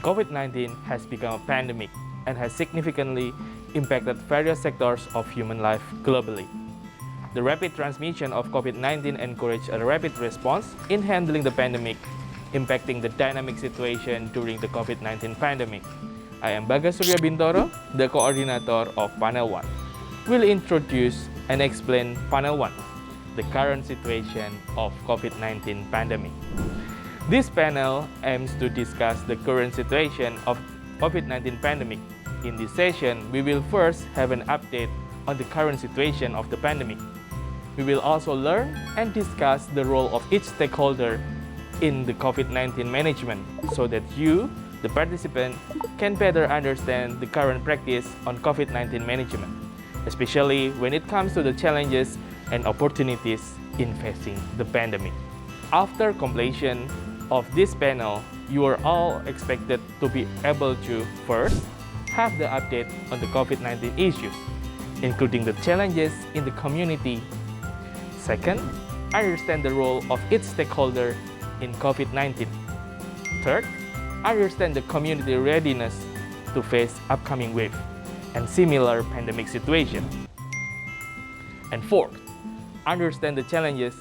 COVID-19 has become a pandemic and has significantly impacted various sectors of human life globally. The rapid transmission of COVID-19 encouraged a rapid response in handling the pandemic, impacting the dynamic situation during the COVID-19 pandemic. I am Bagas Surya Bintoro, the coordinator of Panel 1. We'll introduce and explain Panel 1, the current situation of COVID-19 pandemic. This panel aims to discuss the current situation of COVID-19 pandemic. In this session, we will first have an update on the current situation of the pandemic. We will also learn and discuss the role of each stakeholder in the COVID-19 management so that you, the participant, can better understand the current practice on COVID-19 management, especially when it comes to the challenges and opportunities in facing the pandemic. After completion of this panel, you are all expected to be able to first have the update on the COVID-19 issues, including the challenges in the community. Second, understand the role of each stakeholder in COVID-19. Third, understand the community readiness to face upcoming wave and similar pandemic situation. And fourth, understand the challenges,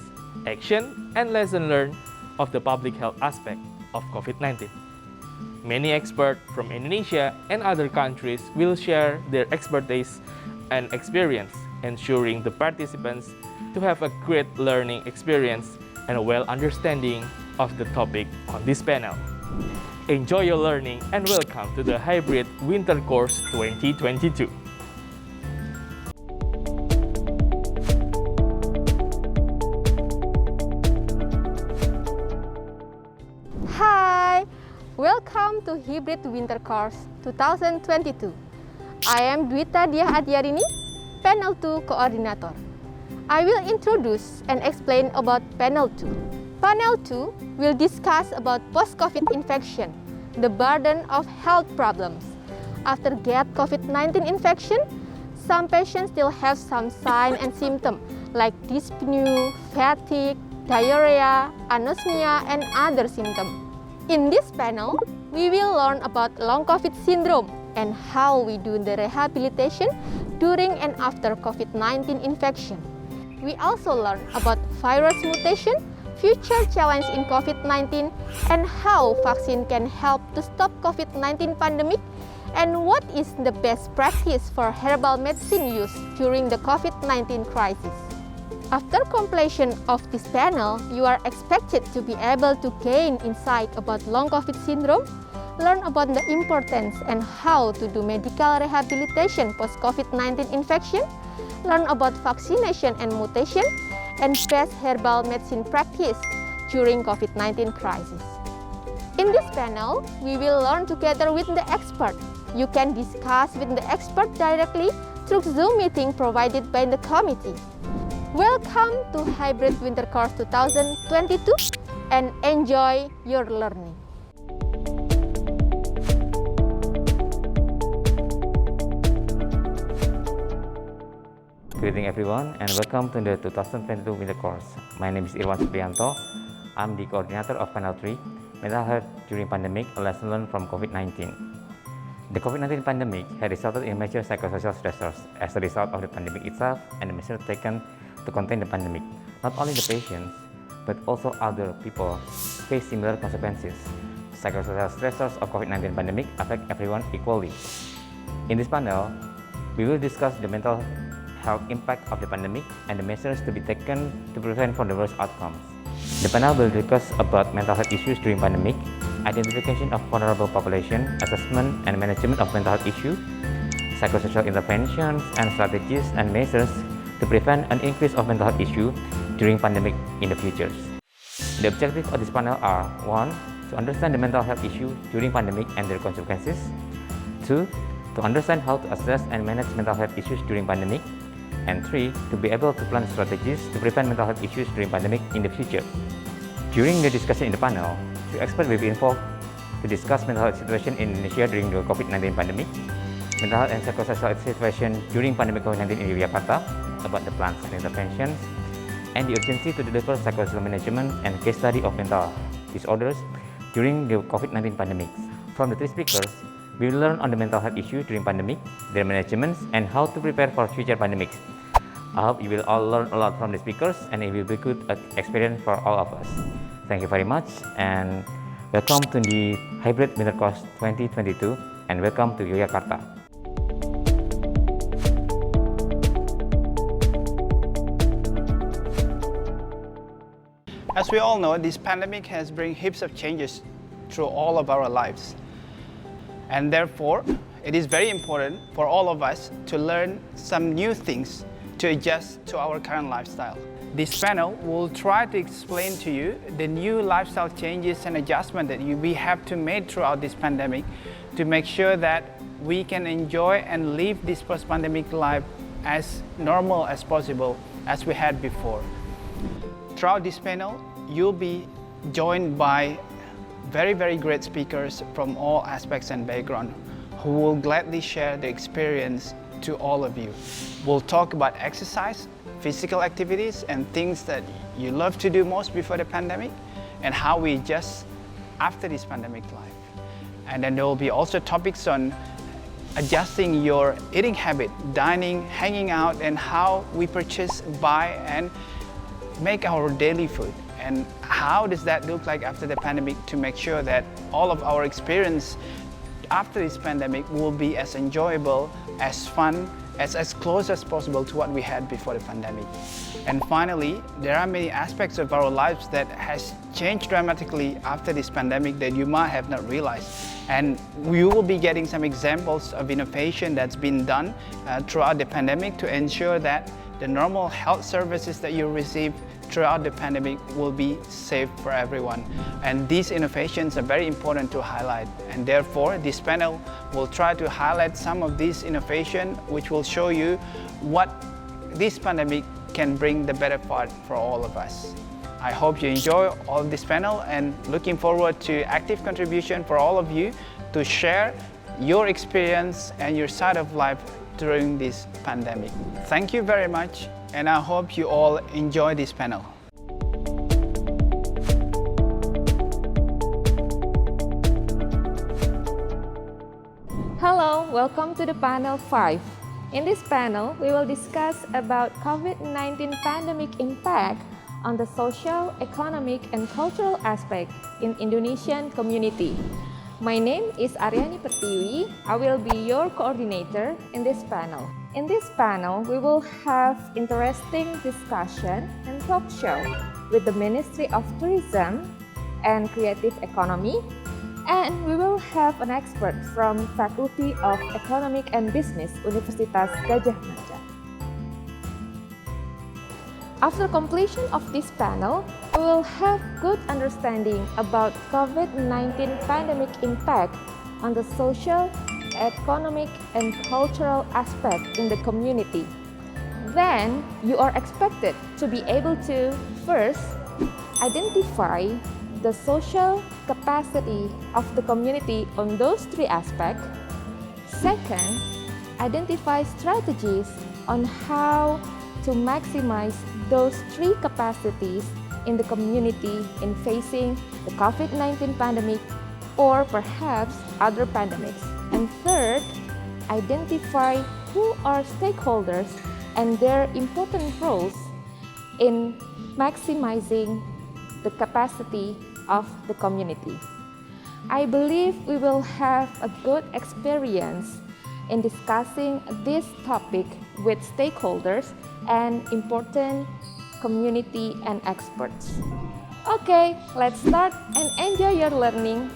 action, and lesson learned of the public health aspect of COVID-19. Many experts from Indonesia and other countries will share their expertise and experience, ensuring the participants to have a great learning experience and a well understanding of the topic on this panel. Enjoy your learning and welcome to the Hybrid Winter Course 2022. Hi! Welcome to Hybrid Winter Course 2022. I am Dwita Diah-Adyarini, Panel 2 Coordinator. I will introduce and explain about Panel 2. Panel 2 will discuss about post-COVID infection, the burden of health problems. After get COVID-19 infection, some patients still have some signs and symptoms like dyspnea, fatigue, diarrhea, anosmia, and other symptoms. In this panel, we will learn about long COVID syndrome and how we do the rehabilitation during and after COVID-19 infection. We also learn about virus mutation, future challenge in COVID-19, and how vaccine can help to stop COVID-19 pandemic, and what is the best practice for herbal medicine use during the COVID-19 crisis. After completion of this panel, you are expected to be able to gain insight about long COVID syndrome, learn about the importance and how to do medical rehabilitation post-COVID-19 infection, learn about vaccination and mutation, and best herbal medicine practice during COVID-19 crisis. In this panel, we will learn together with the expert. You can discuss with the expert directly through Zoom meeting provided by the committee. Welcome to Hybrid Winter Course 2022 and enjoy your learning. Good evening everyone and welcome to the 2022 Winter Course. My name is Irwan Supriyanto. I'm the coordinator of Panel 3, Mental Health During Pandemic, a Lesson Learned from COVID-19. The COVID-19 pandemic had resulted in major psychosocial stressors as a result of the pandemic itself and the measures taken to contain the pandemic. Not only the patients, but also other people face similar consequences. Psychosocial stressors of COVID-19 pandemic affect everyone equally. In this panel, we will discuss the mental health impact of the pandemic and the measures to be taken to prevent from the worst outcomes. The panel will discuss about mental health issues during pandemic, identification of vulnerable population, assessment and management of mental health issues, psychosocial interventions and strategies and measures to prevent an increase of mental health issue during pandemic in the future. The objectives of this panel are 1. To understand the mental health issue during pandemic and their consequences. 2. To understand how to assess and manage mental health issues during pandemic. And 3. To be able to plan strategies to prevent mental health issues during pandemic in the future. During the discussion in the panel, 3 experts will be involved to discuss mental health situation in Indonesia during the COVID-19 pandemic, mental health and psychosocial situation during pandemic COVID-19 in Yogyakarta, about the plans and interventions, and the urgency to deliver psychosocial management and case study of mental disorders during the COVID-19 pandemic. From the three speakers, we will learn on the mental health issue during pandemic, their management, and how to prepare for future pandemics. I hope you will all learn a lot from the speakers, and it will be a good experience for all of us. Thank you very much, and welcome to the Hybrid Winter Course 2022, and welcome to Yogyakarta. As we all know, this pandemic has brought heaps of changes through all of our lives. And therefore, it is very important for all of us to learn some new things to adjust to our current lifestyle. This panel will try to explain to you the new lifestyle changes and adjustments that we have to make throughout this pandemic to make sure that we can enjoy and live this post-pandemic life as normal as possible as we had before. Throughout this panel, you'll be joined by very great speakers from all aspects and background who will gladly share the experience to all of you. We'll talk about exercise, physical activities, and things that you love to do most before the pandemic, and how we adjust after this pandemic life. And then there will be also topics on adjusting your eating habit, dining, hanging out, and how we purchase, buy, and make our daily food. And how does that look like after the pandemic to make sure that all of our experience after this pandemic will be as enjoyable, as fun, as close as possible to what we had before the pandemic. And finally, there are many aspects of our lives that has changed dramatically after this pandemic that you might have not realized. And we will be getting some examples of innovation that's been done throughout the pandemic to ensure that the normal health services that you receive throughout the pandemic will be safe for everyone. And these innovations are very important to highlight. And therefore, this panel will try to highlight some of these innovations which will show you what this pandemic can bring the better part for all of us. I hope you enjoy all of this panel and looking forward to active contribution for all of you to share your experience and your side of life during this pandemic. Thank you very much, and I hope you all enjoy this panel. Hello, welcome to the panel 5. In this panel, we will discuss about COVID-19 pandemic impact on the social, economic, and cultural aspect in Indonesian community. My name is Aryani Pertiwi. I will be your coordinator in this panel. In this panel, we will have interesting discussion and talk show with the Ministry of Tourism and Creative Economy, and we will have an expert from Faculty of Economic and Business, Universitas Gadjah Mada. After completion of this panel, we will have good understanding about COVID-19 pandemic impact on the social, economic, and cultural aspect in the community. Then, you are expected to be able to, first, identify the social capacity of the community on those three aspects. Second, identify strategies on how to maximize those three capacities in the community in facing the COVID-19 pandemic or perhaps other pandemics. And third, identify who are stakeholders and their important roles in maximizing the capacity of the community. I believe we will have a good experience in discussing this topic with stakeholders and important community and experts. Okay, let's start and enjoy your learning.